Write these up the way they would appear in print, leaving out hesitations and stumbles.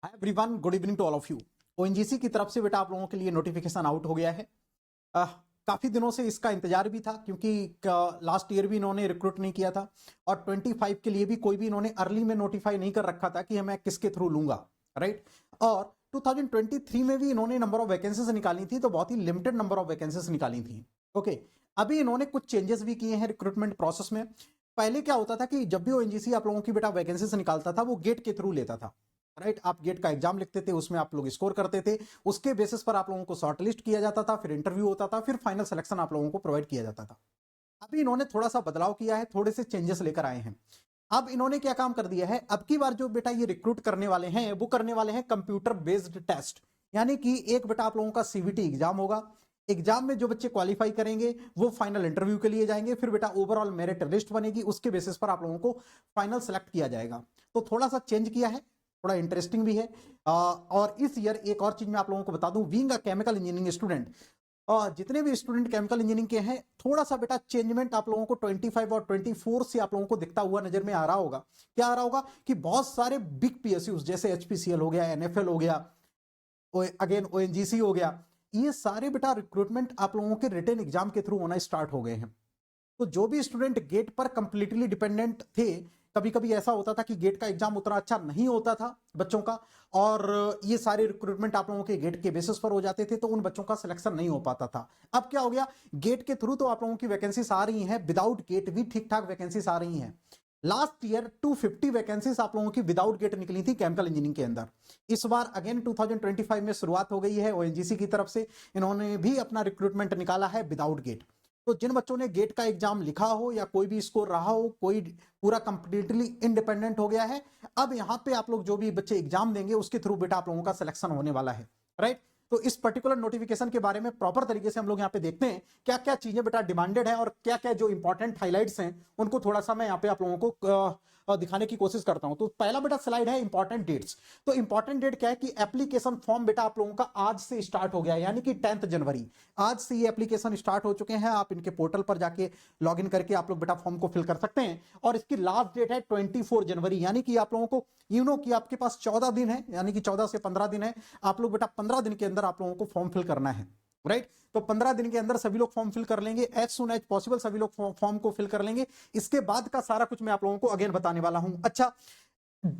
Hi everyone, good evening to all of you. ONGC की तरफ से बेटा आप लोगों के लिए नोटिफिकेशन आउट हो गया है। काफी दिनों से इसका इंतजार भी था क्योंकि लास्ट ईयर भी इन्होंने रिक्रूट नहीं किया था और 25 के लिए भी कोई भी इन्होंने अर्ली में नोटिफाई नहीं कर रखा था कि मैं किसके थ्रू लूंगा, राइट। और 2023 में भी इन्होंने नंबर ऑफ वैकेंसीज निकाली थी तो बहुत ही लिमिटेड नंबर ऑफ वैकेंसीज निकाली थी। ओके, अभी इन्होंने कुछ चेंजेस भी किए हैं रिक्रूटमेंट प्रोसेस में। पहले क्या होता था कि जब भी ओएनजीसी आप लोगों की बेटा वैकेंसीज निकालता था वो गेट के थ्रू लेता था, राइट। आप गेट का एग्जाम लिखते थे, उसमें आप लोग स्कोर करते थे, उसके बेसिस पर आप लोगों को शॉर्ट लिस्ट किया जाता था, फिर इंटरव्यू होता था, फिर फाइनल सिलेक्शन आप लोगों को प्रोवाइड किया जाता था। अभी इन्होंने थोड़ा सा बदलाव किया है, थोड़े से चेंजेस लेकर आए हैं। अब इन्होंने क्या काम कर दिया है, अब की बार जो बेटा ये रिक्रूट करने वाले हैं वो करने वाले हैं कंप्यूटर बेस्ड टेस्ट, यानी कि एक बेटा आप लोगों का सीवीटी एग्जाम होगा। एग्जाम में जो बच्चे क्वालिफाई करेंगे वो फाइनल इंटरव्यू के लिए जाएंगे, फिर बेटा ओवरऑल मेरिट लिस्ट बनेगी, उसके बेसिस पर आप लोगों को फाइनल सेलेक्ट किया जाएगा। तो थोड़ा सा चेंज किया है, थोड़ा इंटरेस्टिंग भी है। और इस ईयर एक और चीज मैं आप लोगों को बता दूं, being a chemical engineering student, जितने भी स्टूडेंट केमिकल इंजीनियरिंग के हैं, थोड़ा सा बेटा चेंजमेंट आप लोगों को 25 और 24 से आप लोगों को दिखता हुआ नजर में आ रहा होगा। क्या आ रहा होगा कि बहुत सारे बिग पीएसयूज जैसे एचपीसीएल हो गया, एनएफएल हो गया, अगेन ओएनजीसी हो गया, ये सारे बेटा रिक्रूटमेंट आप लोगों के रिटन एग्जाम के थ्रू होना स्टार्ट हो गए हैं। तो जो भी स्टूडेंट गेट पर कंप्लीटली डिपेंडेंट थे, कभी कभी ऐसा होता था कि गेट का एग्जाम उतना अच्छा नहीं होता था बच्चों का, और ये सारे रिक्रूटमेंट आप लोगों के गेट के बेसिस पर हो जाते थे, तो उन बच्चों का सिलेक्शन नहीं हो पाता था। अब क्या हो गया, गेट के थ्रू तो आप लोगों की वैकेंसीज आ रही हैं, विदाउट गेट भी ठीक ठाक वैकेंसीज आ रही हैं। लास्ट ईयर 250 वैकेंसीज आप लोगों की विदाउट गेट निकली थी केमिकल इंजीनियरिंग के अंदर। इस बार अगेन 2025 में शुरुआत हो गई है, ओएनजीसी की तरफ से इन्होंने भी अपना रिक्रूटमेंट निकाला है विदाउट गेट। तो जिन बच्चों ने गेट का एग्जाम लिखा हो या कोई भी स्कोर रहा हो, कोई पूरा कंप्लीटली इंडिपेंडेंट हो गया है, अब यहां पे आप लोग जो भी बच्चे एग्जाम देंगे उसके थ्रू बेटा आप लोगों का सिलेक्शन होने वाला है, राइट। तो इस पर्टिकुलर नोटिफिकेशन के बारे में प्रॉपर तरीके से हम लोग यहाँ पे देखते हैं क्या क्या चीजें बेटा डिमांडेड है और क्या क्या जो इंपॉर्टेंट हाइलाइट्स हैं उनको थोड़ा सा मैं यहाँ पे आप लोगों को दिखाने की कोशिश करता हूं। तो पहला बेटा स्लाइड है इंपॉर्टेंट डेट्स। तो इंपॉर्टेंट डेट क्या है कि एप्लीकेशन फॉर्म बेटा आप लोगों का आज से स्टार्ट हो गया है, यानी कि 10 जनवरी आज से ये एप्लीकेशन स्टार्ट हो चुके हैं। आप इनके पोर्टल पर जाके लॉग इन करके आप लोग बेटा फॉर्म को फिल कर सकते हैं, और इसकी लास्ट डेट है 24 जनवरी, यानी कि आप लोगों को कि आपके पास 14 दिन है, यानी कि 14 से 15 दिन है। आप लोग बेटा 15 दिन के अंदर आप लोगों को फॉर्म फिल करना है, राइट। तो 15 दिन के अंदर सभी लोग फॉर्म फिल कर लेंगे, एज सुन एज पॉसिबल सभी लोग फॉर्म को फिल कर लेंगे। इसके बाद का सारा कुछ मैं आप लोगों को अगेन बताने वाला हूं। अच्छा,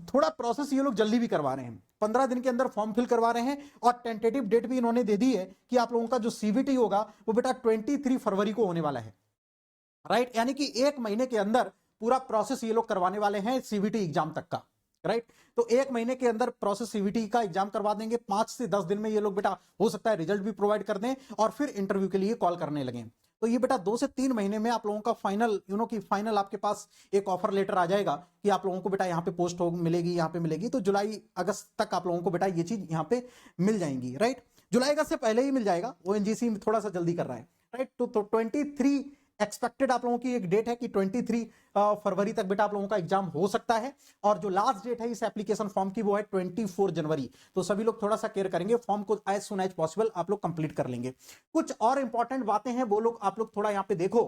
थोड़ा प्रोसेस ये लोग जल्दी भी करवा रहे हैं, 15 दिन के अंदर फॉर्म फिल करवा रहे हैं, और टेंटेटिव डेट भी इन्होंने दे दी है कि आप लोगों का जो सीवीटी होगा वो बेटा 23 फरवरी को होने वाला है, राइट। यानी कि एक महीने के अंदर पूरा प्रोसेस ये लोग करवाने वाले हैं सीवीटी एग्जाम तक का, राइट। तो एक महीने के अंदर प्रोसेस सीवीटी का एग्जाम करवा देंगे, 5 से 10 दिन में ये लोग बेटा हो सकता है रिजल्ट भी प्रोवाइड कर दें और फिर इंटरव्यू के लिए कॉल करने लगे। तो ये बेटा 2 से 3 महीने में आप लोगों का फाइनल कि फाइनल आपके पास एक ऑफर लेटर आ जाएगा कि आप लोगों को बेटा यहाँ पे पोस्ट मिलेगी, यहाँ पे मिलेगी। तो जुलाई अगस्त तक आप लोगों को बेटा ये चीज यहाँ पे मिल जाएंगी, राइट। जुलाई अगस्त से पहले ही मिल जाएगा, ओएनजीसी थोड़ा सा जल्दी कर रहा है, राइट। तो 23 एक्सपेक्टेड आप लोगों की एक डेट है कि 23 फरवरी तक बेटा आप लोगों का एग्जाम हो सकता है, और जो लास्ट डेट है इस एप्लीकेशन फॉर्म की वो है 24 जनवरी। तो सभी लोग थोड़ा सा केयर करेंगे, फॉर्म को एज सुन एज पॉसिबल आप लोग कंप्लीट कर लेंगे। कुछ और इंपॉर्टेंट बातें हैं वो लोग आप लोग थोड़ा यहाँ पे देखो।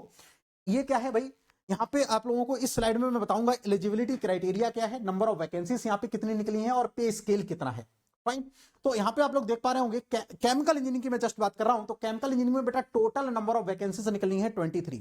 ये क्या है भाई, यहाँ पे आप लोगों को इस स्लाइड में मैं बताऊंगा एलिजिबिलिटी क्राइटेरिया क्या है, नंबर ऑफ वैकेंसीज यहाँ पे कितनी निकली है, और पे स्केल कितना है, फाइन। तो यहाँ पे आप लोग देख पा रहे होंगे केमिकल इंजीनियरिंग की मैं जस्ट बात कर रहा हूं। तो केमिकल इंजीनियरिंग में बेटा टोटल नंबर ऑफ वैकेंसीज निकली है 23।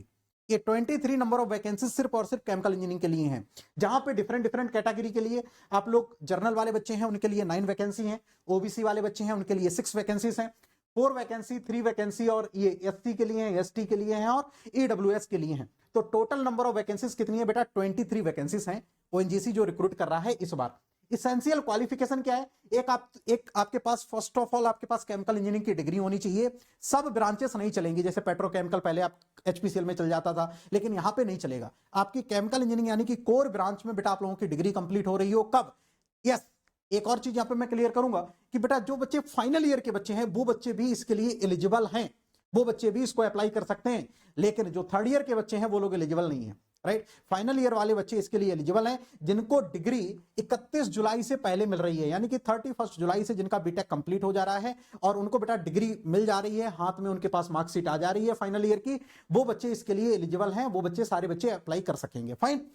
ये 23 नंबर ऑफ वैकेंसी सिर्फ और सिर्फ केमिकल इंजीनियरिंग के लिए हैं, जहां पे डिफरेंट कैटेगरी के लिए आप लोग जर्नल वाले बच्चे हैं उनके लिए 9 वैकेंसी हैं, ओबीसी वाले बच्चे हैं उनके लिए 6 वैकेंसीज हैं, 4 वैकेंसी 3 वैकेंसी और ये एससी के लिए हैं, एसटी के लिए हैं और ईडब्ल्यूएस के लिए हैं। तो टोटल नंबर ऑफ वैकेंसीज कितनी है बेटा 23 वैकेंसीज हैं ओएनजीसी जो रिक्रूट कर रहा है इस बार। इसेंशियल क्वालिफिकेशन क्या है, एक आपके पास फर्स्ट ऑफ ऑल आपके पास केमिकल इंजीनियरिंग की डिग्री होनी चाहिए। सब ब्रांचेस नहीं चलेंगी, जैसे पेट्रोकेमिकल पहले आप एचपीसीएल में चल जाता था, लेकिन यहां पे नहीं चलेगा। आपकी केमिकल इंजीनियरिंग यानी कि कोर ब्रांच में बेटा आप लोगों की डिग्री कंप्लीट हो रही हो, कब, यस। एक और चीज यहां पे मैं क्लियर करूंगा कि बेटा जो बच्चे फाइनल ईयर के बच्चे हैं वो बच्चे भी इसके लिए एलिजिबल हैं, वो बच्चे भी इसको अप्लाई कर सकते हैं, लेकिन जो थर्ड ईयर के बच्चे हैं वो लोग एलिजिबल नहीं है, राइट। फाइनल ईयर वाले बच्चे इसके लिए एलिजिबल हैं जिनको डिग्री 31 जुलाई से पहले मिल रही है, यानी कि 31 जुलाई से जिनका बीटेक कंप्लीट हो जा रहा है और उनको बेटा डिग्री मिल जा रही है, हाथ में उनके पास मार्कशीट आ जा रही है फाइनल ईयर की, वो बच्चे इसके लिए एलिजिबल हैं, वो बच्चे सारे बच्चे अप्लाई कर सकेंगे, फाइन।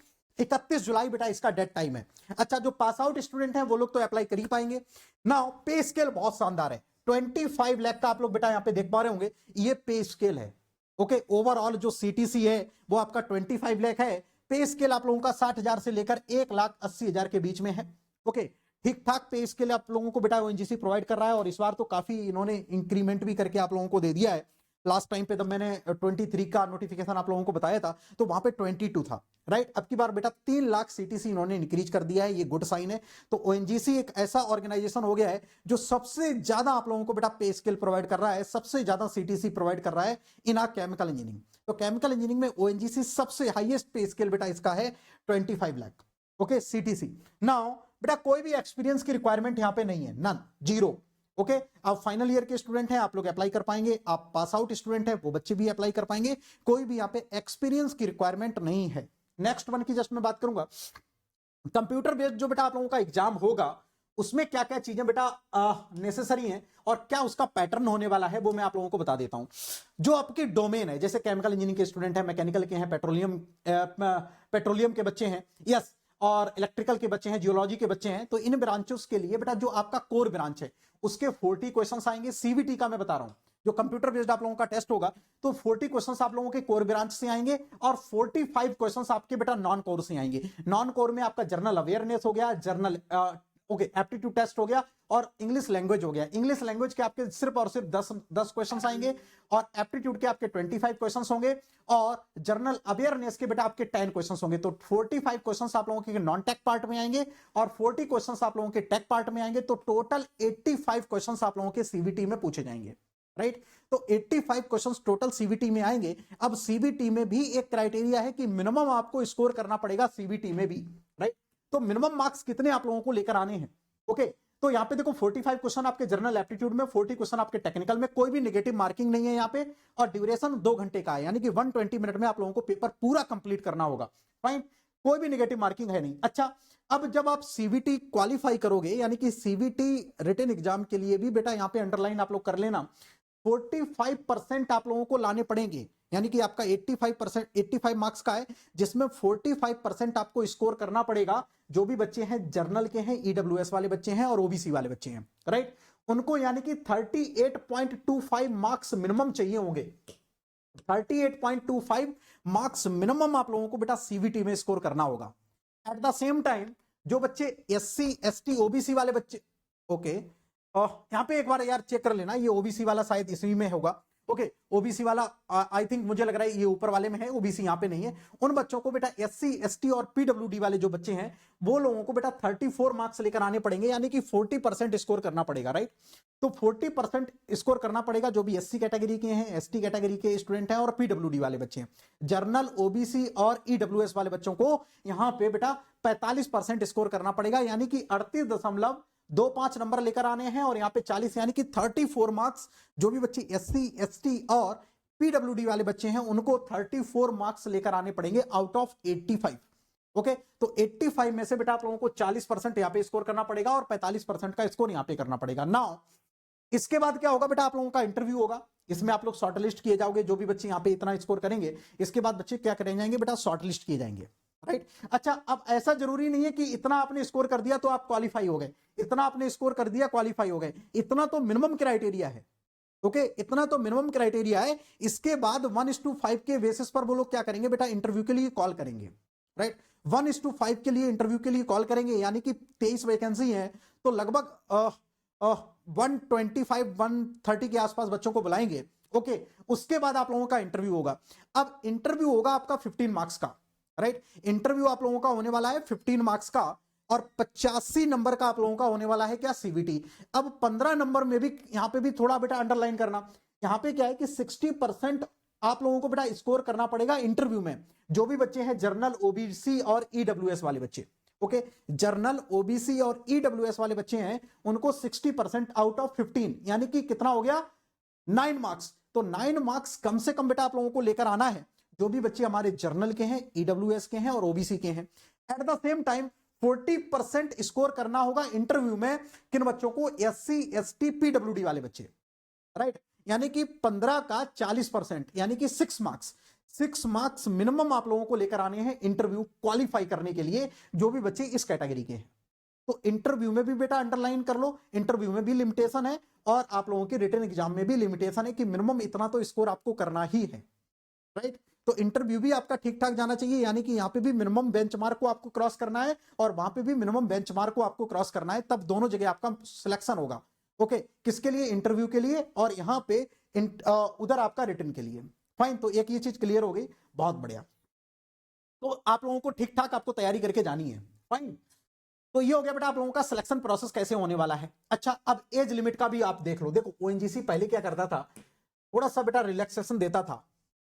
31 जुलाई बेटा इसका डेड टाइम है। अच्छा, जो पास आउट स्टूडेंट हैं वो लोग तो अप्लाई कर ही पाएंगे। नाउ पे स्केल बहुत शानदार है, 25 लाख का आप लोग बेटा यहां पे देख पा रहे होंगे, ये पे स्केल है। ओके, ओवरऑल जो सीटीसी है वो आपका 25 लाख है। पे स्केल आप लोगों का 60,000 से लेकर 1,80,000 के बीच में है। ओके, ठीक ठाक पे स्केल आप लोगों को बेटा ओएनजीसी प्रोवाइड कर रहा है, और इस बार तो काफी इन्होंने इंक्रीमेंट भी करके आप लोगों को दे दिया है। लास्ट टाइम पे जब मैंने 23 का नोटिफिकेशन आप लोगों को बताया था तो वहां पे 22 था, राइट। अब की बार बेटा 3 लाख सीटीसी इन्होंने इंक्रीज कर दिया है, ये गुड साइन है। तो ओएनजीसी एक ऐसा ऑर्गेनाइजेशन हो गया है जो सबसे ज्यादा आप लोगों को बेटा पे स्केल प्रोवाइड कर रहा है, सबसे ज्यादा सीटीसी प्रोवाइड कर रहा है इन आ केमिकल इंजीनियरिंग। तो केमिकल इंजीनियरिंग में ओएनजीसी सबसे हाईएस्ट पे स्केल बेटा इसका है 25 लाख। Okay, CTC. नाउ बेटा कोई भी एक्सपीरियंस की रिक्वायरमेंट यहां पे नहीं है, नन, जीरो। ओके, आप फाइनल ईयर के स्टूडेंट हैं, आप लोग अप्लाई कर पाएंगे। आप पास आउट स्टूडेंट हैं, वो बच्चे भी अप्लाई कर पाएंगे। कोई भी यहाँ पे एक्सपीरियंस की रिक्वायरमेंट नहीं है। नेक्स्ट वन की जस्ट मैं बात करूंगा, कंप्यूटर बेस्ड जो बेटा आप लोगों का एग्जाम होगा उसमें क्या क्या चीजें बेटा नेसेसरी हैं और क्या उसका पैटर्न होने वाला है वो मैं आप लोगों को बता देता हूं। जो आपकी डोमेन है, जैसे केमिकल इंजीनियरिंग के स्टूडेंट हैं, मैकेनिकल के हैं, पेट्रोलियम के बच्चे हैं, यस, और इलेक्ट्रिकल के बच्चे हैं, जियोलॉजी के बच्चे हैं, तो इन ब्रांचेस के लिए बेटा जो आपका कोर ब्रांच है उसके 40 क्वेश्चंस आएंगे। सीवीटी का मैं बता रहा हूं, जो कंप्यूटर बेस्ड आप लोगों का टेस्ट होगा तो 40 क्वेश्चंस आप लोगों के कोर ब्रांच से आएंगे और 45 क्वेश्चंस आपके बेटा नॉन कोर से आएंगे। नॉन कोर में आपका जनरल अवेयरनेस हो गया, जनरल एप्टीट्यूड टेस्ट हो गया, और इंग्लिश लैंग्वेज हो गया। इंग्लिश लैंग्वेज के आपके सिर्फ और सिर्फ 10 क्वेश्चंस आएंगे, और एप्टीट्यूड के आपके 25 क्वेश्चंस होंगे, और जनरल अवेयरनेस के बेटा आपके 10 क्वेश्चंस होंगे। तो 45 क्वेश्चंस आप लोगों के नॉन टेक पार्ट में आएंगे और 40 क्वेश्चंस आप लोगों के टेक पार्ट में आएंगे। तो टोटल 85 क्वेश्चंस आप लोगों के सीवीटी में पूछे जाएंगे, राइट। तो 85 क्वेश्चंस टोटल सीवीटी में आएंगे। अब सीवीटी में भी एक क्राइटेरिया है कि मिनिमम आपको स्कोर करना पड़ेगा सीवीटी में भी, राइट। तो मिनिमम मार्क्स कितने आप लोगों को लेकर आने हैं? ओके, तो यहां पे देखो 45 क्वेश्चन आपके जनरल एप्टीट्यूड में, 40 क्वेश्चन आपके टेक्निकल में, कोई भी नेगेटिव मार्किंग नहीं है यहां पे, और ड्यूरेशन 2 घंटे का है, यानी कि 120 मिनट में आप लोगों को पेपर पूरा कंप्लीट करना होगा। फाइन, कोई भी नेगेटिव मार्किंग है नहीं। अच्छा, अब जब आप सीवीटी क्वालिफाई करोगे, यानी कि सीवीटी रिटन एग्जाम के लिए भी बेटा यहां पे अंडरलाइन आप लोग कर लेना, 45% आप लोगों को लाने पड़ेंगे, यानी कि आपका 85 मार्क्स का है, जिसमें 45% आपको स्कोर करना पड़ेगा। जो भी बच्चे हैं जर्नल के हैं, ईडब्ल्यूएस वाले बच्चे हैं और ओबीसी वाले बच्चे हैं, राइट, उनको यानी कि 38.25 मार्क्स मिनिमम चाहिए होंगे। 38.25 मार्क्स मिनिमम आप लोगों को बेटा सीवीटी में स्कोर करना होगा। एट द सेम टाइम जो बच्चे एससी, एसटी, ओबीसी वाले बच्चे, ओके, यहां पे एक बार यार चेक कर लेना, ये ओबीसी वाला शायद इसी में होगा। ओके, ओबीसी वाला आई थिंक मुझे लग रहा है ये ऊपर वाले में है, ओबीसी यहां पे नहीं है। उन बच्चों को बेटा एससी, एसटी और पीडब्ल्यूडी वाले जो बच्चे हैं वो लोगों को बेटा 34 मार्क्स लेकर आने पड़ेंगे, यानी कि 40% स्कोर करना पड़ेगा, राइट। तो 40% स्कोर करना पड़ेगा जो भी एससी कैटेगरी के हैं, एसटी कैटेगरी के स्टूडेंट हैं और पीडब्ल्यूडी वाले बच्चे हैं। जर्नल, ओबीसी और ईडब्ल्यूएस वाले बच्चों को यहां पे बेटा 45% स्कोर करना पड़ेगा, यानी कि 38.25 नंबर लेकर आने हैं, और यहां पे 40 यानी कि 34 मार्क्स। जो भी बच्चे एससी, एसटी और पीडब्ल्यूडी वाले बच्चे हैं उनको 34 मार्क्स लेकर आने पड़ेंगे आउट ऑफ 85। ओके, तो 85 में से बेटा आप लोगों को 40% यहां पे स्कोर करना पड़ेगा और 45% का स्कोर यहां पे करना पड़ेगा। नाउ इसके बाद क्या होगा बेटा, आप लोगों का इंटरव्यू होगा, इसमें आप लोग शॉर्टलिस्ट किए जाओगे। जो भी बच्चे यहां पे इतना स्कोर करेंगे, इसके बाद बच्चे क्या करें जाएंगे बेटा, शॉर्टलिस्ट किए जाएंगे, राइट। अच्छा, अब ऐसा जरूरी नहीं है कि इतना आपने स्कोर कर दिया तो आप क्वालिफाई हो गए, इतना आपने स्कोर कर दिया क्वालिफाई हो गए, इतना तो मिनिमम क्राइटेरिया है। ओके, इतना तो मिनिमम क्राइटेरिया है। इसके बाद 1:5 के बेसिस पर वो लोग क्या करेंगे बेटा, इंटरव्यू के लिए कॉल करेंगे, राइट। 1:5 के लिए इंटरव्यू के लिए कॉल करेंगे, यानी कि 23 वैकेंसी है, तो लगभग 125, 130 के आसपास बच्चों को बुलाएंगे। ओके, उसके बाद आप लोगों का इंटरव्यू होगा। अब इंटरव्यू होगा आपका 15 मार्क्स का, राइट। इंटरव्यू आप लोगों का होने वाला है 15 मार्क्स का, और 85 नंबर का आप लोगों का होने वाला है क्या, सीवीटी। अब 15 नंबर में भी यहां पे भी थोड़ा बेटा अंडरलाइन करना, यहां पे क्या है कि 60% आप लोगों को बेटा स्कोर करना पड़ेगा इंटरव्यू में। जो भी बच्चे हैं जर्नल, ओबीसी और ईडब्ल्यूएस वाले बच्चे, ओके, जर्नल, ओबीसी और ईडब्ल्यूएस वाले बच्चे हैं, उनको 60% आउट ऑफ 15, यानी कि कितना हो गया, 9 मार्क्स। तो 9 मार्क्स कम से कम बेटा आप लोगों को लेकर आना है, जो भी बच्चे हमारे जर्नल के हैं, ईडब्ल्यूएस के हैं और ओबीसी के हैं। At the same time 40% score करना होगा इंटरव्यू में किन बच्चों को, एससी, एसटी, पीडब्ल्यूडी वाले बच्चे, राइट। यानी कि 15 का 40%, यानी कि 6 मार्क्स। 6 मार्क्स मिनिमम आप लोगों को लेकर आने हैं इंटरव्यू क्वालिफाई करने के लिए, जो भी बच्चे इस कैटेगरी के हैं। तो इंटरव्यू में भी बेटा अंडरलाइन कर लो, इंटरव्यू में भी लिमिटेशन है और आप लोगों के रिटन एग्जाम में भी लिमिटेशन है कि मिनिमम इतना तो स्कोर आपको करना ही है, राइट। तो इंटरव्यू भी आपका ठीक ठाक जाना चाहिए, यानी कि यहां पे भी मिनिमम बेंचमार्क को आपको क्रॉस करना है और वहां पे भी मिनिमम बेंचमार्क को आपको क्रॉस करना है, तब दोनों जगह आपका सिलेक्शन होगा। ओके, किसके लिए? इंटरव्यू के लिए और यहां पे उधर आपका रिटन के लिए। फाइन, तो एक ये चीज क्लियर हो गई, बहुत बढ़िया। तो आप लोगों को ठीक ठाक आपको तैयारी करके जानी है। फाइन, तो ये हो गया बेटा आप लोगों का सिलेक्शन प्रोसेस कैसे होने वाला है। अच्छा, अब एज लिमिट का भी आप देख लो। देखो ओएनजीसी पहले क्या करता था, थोड़ा सा बेटा रिलैक्सेशन देता था,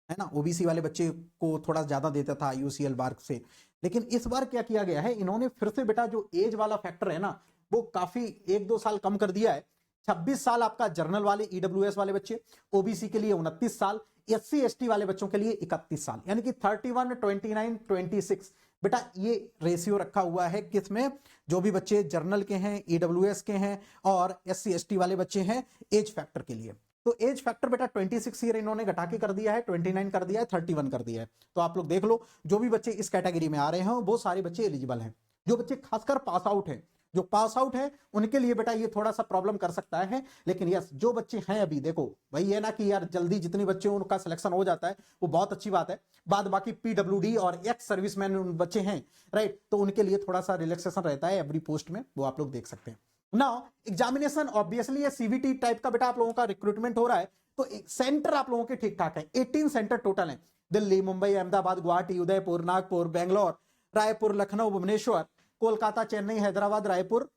है ना, ओबीसी वाले बच्चे को थोड़ा ज्यादा देता था यूसीएल मार्क से। लेकिन इस बार क्या किया गया है, इन्होंने फिर से बेटा जो एज वाला फैक्टर है ना, वो काफी 1-2 साल कम कर दिया है। 26 साल आपका जर्नल वाले ईडब्ल्यूएस वाले बच्चे, ओबीसी के लिए 29 साल, एससी एसटी वाले बच्चों के लिए 31 साल, यानी कि 31, 29, 26 बेटा ये रेशियो रखा हुआ है। किसमें? जो भी बच्चे जर्नल के हैं, ईडब्ल्यूएस के हैं और एससी एसटी वाले बच्चे हैं, एज फैक्टर के लिए। तो एज फैक्टर बेटा 26 ईयर इन्होंने घटा के कर दिया है, 29 कर दिया है, 31 कर दिया है। तो आप लोग देख लो, जो भी बच्चे इस कैटेगरी में आ रहे हैं वो सारे बच्चे एलिजिबल हैं। जो बच्चे खासकर पास आउट हैं, जो पास आउट है उनके लिए बेटा ये थोड़ा सा प्रॉब्लम कर सकता है। लेकिन यस, जो बच्चे हैं अभी, देखो भाई ये ना कि यार जल्दी जितने बच्चे उनका सिलेक्शन हो जाता है वो बहुत अच्छी बात है, बाद बाकी पीडब्ल्यूडी और एक्स सर्विसमैन बच्चे हैं, राइट, तो उनके लिए थोड़ा सा रिलैक्सेशन रहता है एवरी पोस्ट में, वो आप लोग देख सकते हैं। नाउ एग्जामिनेशन ऑब्वियसली ये सीवीटी टाइप का बेटा आप लोगों का रिक्रूटमेंट हो रहा है, तो सेंटर आप लोगों के ठीक ठाक है। 18 सेंटर टोटल है, दिल्ली, मुंबई, अहमदाबाद, गुवाहाटी, उदयपुर, नागपुर, बेंगलोर, रायपुर, लखनऊ, भुवनेश्वर, कोलकाता, चेन्नई, हैदराबाद, रायपुर,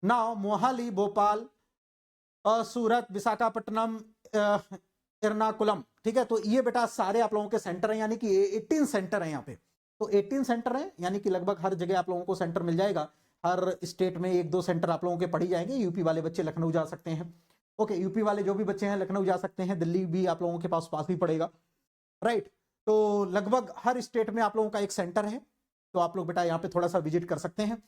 नाव मोहाली, भोपाल, सूरत, विशाखापट्टनम, एर्नाकुलम। ठीक है, तो ये बेटा सारे आप लोगों के सेंटर हैं, यानी कि 18 सेंटर हैं यहाँ पे। तो 18 सेंटर हैं, यानी कि लगभग हर जगह आप लोगों को सेंटर मिल जाएगा। हर स्टेट में 1-2 सेंटर आप लोगों के पढ़ी जाएंगे। यूपी वाले बच्चे लखनऊ जा सकते हैं, ओके, यूपी वाले जो भी बच्चे हैं लखनऊ जा सकते हैं, दिल्ली भी आप लोगों के पास ही पड़ेगा, राइट। तो लगभग हर स्टेट में आप लोगों का एक सेंटर है, तो आप लोग बेटा यहाँ पे थोड़ा सा विजिट कर सकते हैं।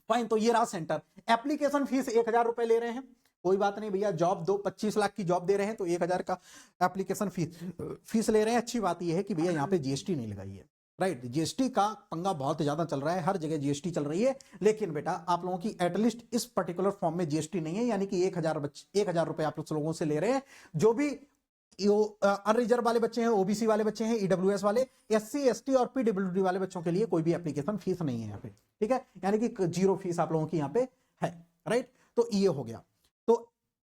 फाइन, तो ये रहा सेंटर। एप्लीकेशन फीस 1000 रुपए ले रहे हैं, कोई बात नहीं भैया, जॉब दो 25 लाख की जॉब दे रहे हैं तो 1000 का एप्लीकेशन फीस ले रहे हैं। अच्छी बात यह है कि भैया यहाँ पे जीएसटी नहीं लगाई है, राइट। जीएसटी का पंगा बहुत ज्यादा चल रहा है, हर जगह जीएसटी चल रही है, लेकिन बेटा आप लोगों की एटलीस्ट इस पर्टिकुलर फॉर्म में जीएसटी नहीं है, यानी कि 1000 रुपए आप लोगों से ले रहे हैं। जो भी अनरिजर्व वाले बच्चे हैं, ओबीसी वाले बच्चे हैं, ईडब्ल्यूएस वाले, एससी एसटी और पीडब्ल्यूडी वाले बच्चों के लिए कोई भी एप्लीकेशन फीस नहीं है यहाँ पे, ठीक है, यानी कि 0 फीस आप लोगों की यहाँ पे है, राइट। तो ये हो गया। तो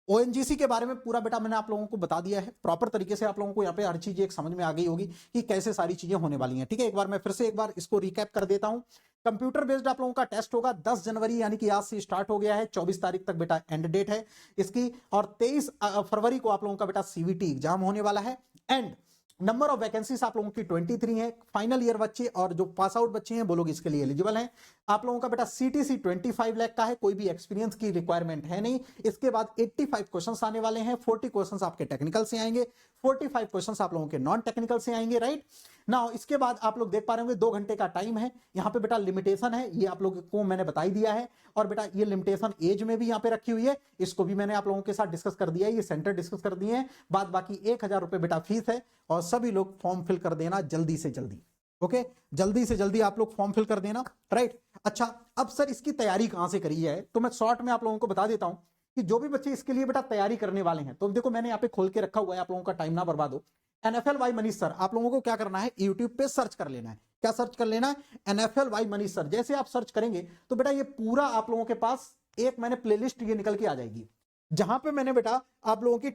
ओएनजीसी के बारे में पूरा बेटा मैंने आप लोगों को बता दिया है प्रॉपर तरीके से। आप लोगों को यहाँ पे हर चीज एक समझ में आ गई होगी कि कैसे सारी चीजें होने वाली हैं, ठीक है। एक बार मैं फिर से एक बार इसको रिकैप कर देता हूं। कंप्यूटर बेस्ड आप लोगों का टेस्ट होगा 10 जनवरी, यानी कि आज से स्टार्ट हो गया है, 24 तारीख तक बेटा एंड डेट है इसकी, और 23 फरवरी को आप लोगों का बेटा सीवीटी एग्जाम होने वाला है। एंड नंबर ऑफ वैकेंसीज आप लोगों की 23 है। फाइनल ईयर बच्चे और जो पास आउट बच्चे हैं वो लोग इसके लिए एलिजिबल हैं। आप लोगों का बेटा सीटीसी 25 लाख का है, कोई भी एक्सपीरियंस की रिक्वायरमेंट है नहीं। इसके बाद 85 क्वेश्चंस आने वाले हैं, 40 क्वेश्चंस आपके टेक्निकल से आएंगे, 45 क्वेश्चंस आप लोगों के नॉन टेक्निकल से आएंगे, राइट। नाउ इसके बाद आप लोग देख पा रहे होंगे 2 घंटे का टाइम है। यहाँ पे बेटा लिमिटेशन है, ये आप लोगों को मैंने बता ही दिया है। और बेटा ये लिमिटेशन एज में भी यहाँ पे रखी हुई है, इसको भी मैंने आप लोगों के साथ डिस्कस कर दिया है, ये सेंटर डिस्कस कर दिए हैं। बाद बाकी 1000 रुपए बेटा फीस है, और सभी लोग फॉर्म फिल कर देना जल्दी से जल्दी, ओके, जल्दी से जल्दी आप लोग फॉर्म फिल कर देना, राइट। अच्छा, अब सर इसकी तैयारी कहां से करी जाए, तो मैं शॉर्ट में आप लोगों को बता देता हूं कि जो भी बच्चे इसके लिए बेटा तैयारी करने वाले हैं, तो देखो मैंने यहाँ पे खोल के रखा हुआ है, आप लोगों का टाइम ना बर्बाद हो। NFL वाई मनीष सर, आप लोगों को क्या करना है, यूट्यूब पे सर्च कर लेना है। क्या सर्च कर लेना है? NFL वाई मनीष सर। जैसे आप सर्च करेंगे तो बेटा ये पूरा आप लोगों के पास एक मैंने प्लेलिस्ट ये निकल के आ जाएगी, जहां पे मैंने बेटा आप लोगों की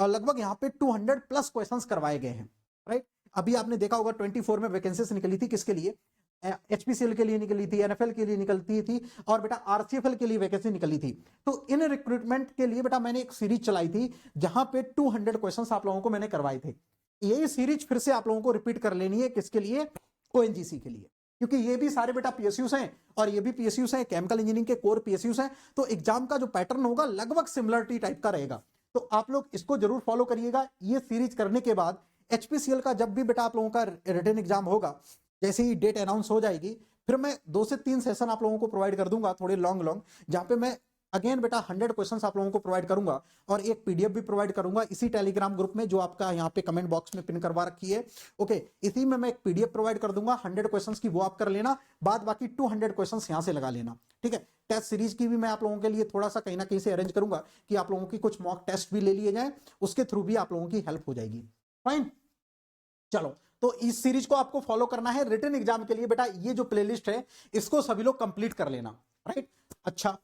लगभग यहाँ पे 200 प्लस क्वेश्चंस करवाए गए हैं, राइट। अभी आपने देखा होगा 24 में वैकेंसीज निकली थी, किसके लिए? एचपीसीएल के लिए निकली थी, एनएफएल के लिए निकलती थी, और बेटा आरसीएफएल के लिए वैकेंसी निकली थी। तो इन रिक्रूटमेंट के लिए बेटा मैंने एक सीरीज चलाई थी, जहां पे 200 क्वेश्चंस आप लोगों को मैंने करवाए थे। यही सीरीज फिर से आप लोगों को रिपीट कर लेनी है, किसके लिए? ओएनजीसी के लिए, क्योंकि ये भी सारे बेटा पीएसयूज हैं, और ये भी पीएसयूज हैं, केमिकल इंजीनियरिंग के कोर पीएसयूज हैं। तो एग्जाम का जो पैटर्न होगा लगभग सिमिलरिटी टाइप का रहेगा, तो आप लोग इसको जरूर फॉलो करिएगा। ये सीरीज करने के बाद एचपीसीएल का जब भी बेटा आप लोगों का रिटन एग्जाम होगा, जैसे ही डेट अनाउंस हो जाएगी, फिर मैं 2 से 3 सेशन आप लोगों को प्रोवाइड कर दूंगा, थोड़े लॉन्ग, जहां पे मैं अगेन बेटा 100 क्वेश्चंस आप लोगों को प्रोवाइड करूंगा और एक पीडीएफ भी प्रोवाइड करूंगा इसी टेलीग्राम ग्रुप में जो आपका यहाँ पे कमेंट बॉक्स में पिन करवा रखी है। ओके, इसी में मैं एक पीडीएफ प्रोवाइड कर दूंगा 100 क्वेश्चंस की, वो आप कर लेना, बाद बाकी 200 क्वेश्चंस यहाँ से लगा लेना। ठीक है, टेस्ट सीरीज की भी मैं आप लोगों के लिए थोड़ा सा कहीं ना कहीं से अरेंज करूंगा कि आप लोगों की कुछ मॉक टेस्ट भी ले लिए जाए, उसके थ्रू भी आप लोगों की हेल्प हो जाएगी। फाइन, चलो तो इस सीरीज को आपको फॉलो करना है रिटन एग्जाम के लिए। बेटा ये जो प्लेलिस्ट है इसको सभी लोग कंप्लीट कर लेना, राइट। अच्छा,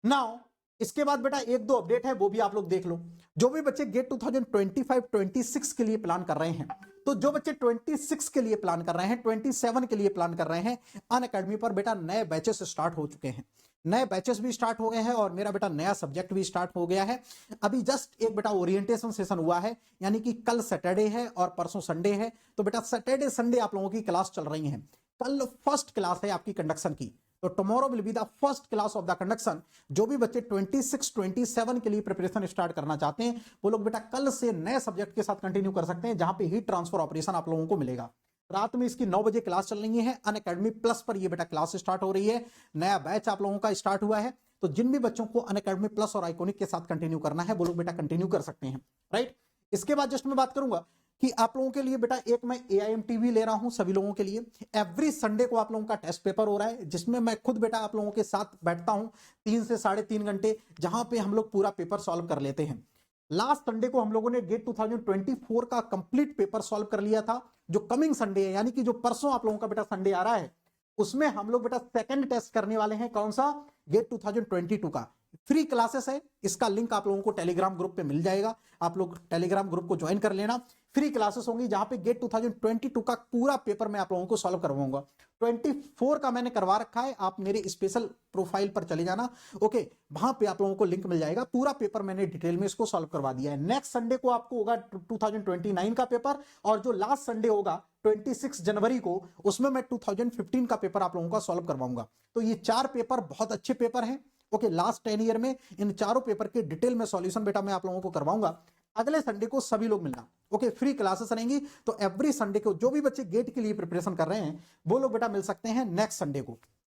नाउ इसके बाद बेटा एक दो अपडेट है वो भी आप लोग देख लो। जो भी बच्चे गेट 2025-26 के लिए प्लान कर रहे हैं, तो जो बच्चे 26 के लिए प्लान कर रहे हैं, 27 के लिए प्लान कर रहे हैं, अनअकैडमी पर बेटा नए बैचेस स्टार्ट हो चुके हैं, नए बैचेस भी स्टार्ट हो गए हैं और मेरा बेटा नया सब्जेक्ट भी स्टार्ट हो गया है। अभी जस्ट एक बेटा ओरिएंटेशन सेशन हुआ है, यानी कि कल सैटरडे है और परसों संडे है, तो बेटा सैटरडे संडे आप लोगों की क्लास चल रही है। कल फर्स्ट क्लास है आपकी कंडक्शन की, तो tomorrow will be the first class of the conduction. जो भी बच्चे 26-27 के लिए प्रिपरेशन स्टार्ट करना चाहते हैं वो लोग बेटा कल से नए सब्जेक्ट के साथ कंटिन्यू कर सकते हैं, जहां पे हीट ट्रांसफर ऑपरेशन आप लोगों को मिलेगा। रात में इसकी 9 बजे क्लास चल रही है, अनअकैडमी प्लस पर ये बेटा क्लास स्टार्ट हो रही है, नया बैच आप लोगों का स्टार्ट हुआ है। तो जिन भी बच्चों को अनअकैडमी प्लस और आइकॉनिक के साथ कंटिन्यू करना है वो लोग बेटा कंटिन्यू कर सकते हैं, राइट। इसके बाद जस्ट मैं बात करूंगा कि आप लोगों के लिए बेटा एक मैं AIMTV ले रहा हूं सभी लोगों के लिए। एवरी संडे को आप लोगों का टेस्ट पेपर हो रहा है, जिसमें मैं खुद बेटा आप लोगों के साथ बैठता हूं 3 से 3.5 घंटे, जहां पे हम लोग पूरा पेपर सॉल्व कर लेते हैं। लास्ट संडे को हम लोगों ने गेट 2024 का कंप्लीट पेपर सॉल्व कर लिया था। जो कमिंग संडे है, यानी कि जो परसों आप लोगों का बेटा संडे आ रहा है, उसमें हम लोग बेटा सेकंड टेस्ट करने वाले हैं। कौन सा? गेट 2022 का। फ्री क्लासेस है, इसका लिंक आप लोगों को टेलीग्राम ग्रुप पे मिल जाएगा, आप लोग टेलीग्राम ग्रुप को ज्वाइन कर लेना। फ्री क्लासेस होंगी जहां पे गेट 2022 का पूरा पेपर मैं आप लोगों को सॉल्व करवाऊंगा। 24 का मैंने करवा रखा है, आप मेरे स्पेशल प्रोफाइल पर चले जाना, ओके, वहां पे आप लोगों को लिंक मिल जाएगा। पूरा पेपर मैंने डिटेल में इसको सॉल्व करवा दिया है। नेक्स्ट संडे को आपको होगा 2029 का पेपर, और जो लास्ट संडे होगा 26 जनवरी को, उसमें मैं 2015 का पेपर आप लोगों का सॉल्व करवाऊंगा। तो ये 4 पेपर बहुत अच्छे पेपर हैं, ओके। लास्ट 10 ईयर में इन चारों पेपर के डिटेल में सॉल्यूशन बेटा मैं आप लोगों को करवाऊंगा। अगले संडे को सभी लोग मिलना, ओके। फ्री क्लासेस रहेंगी, तो एवरी संडे को जो भी बच्चे गेट के लिए प्रिपरेशन कर रहे हैं वो लोग बेटा मिल सकते हैं नेक्स्ट संडे को।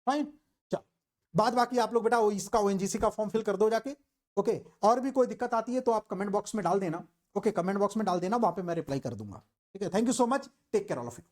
फाइन, चल बाद बाकी आप लोग बेटा इसका ONGC का फॉर्म फिल कर दो जाके, ओके। और भी कोई दिक्कत आती है तो आप कमेंट बॉक्स में डाल देना, ओके, कमेंट बॉक्स में डाल देना, वहां पे मैं रिप्लाई कर दूंगा, ठीक है। Thank you so much, take care all of you.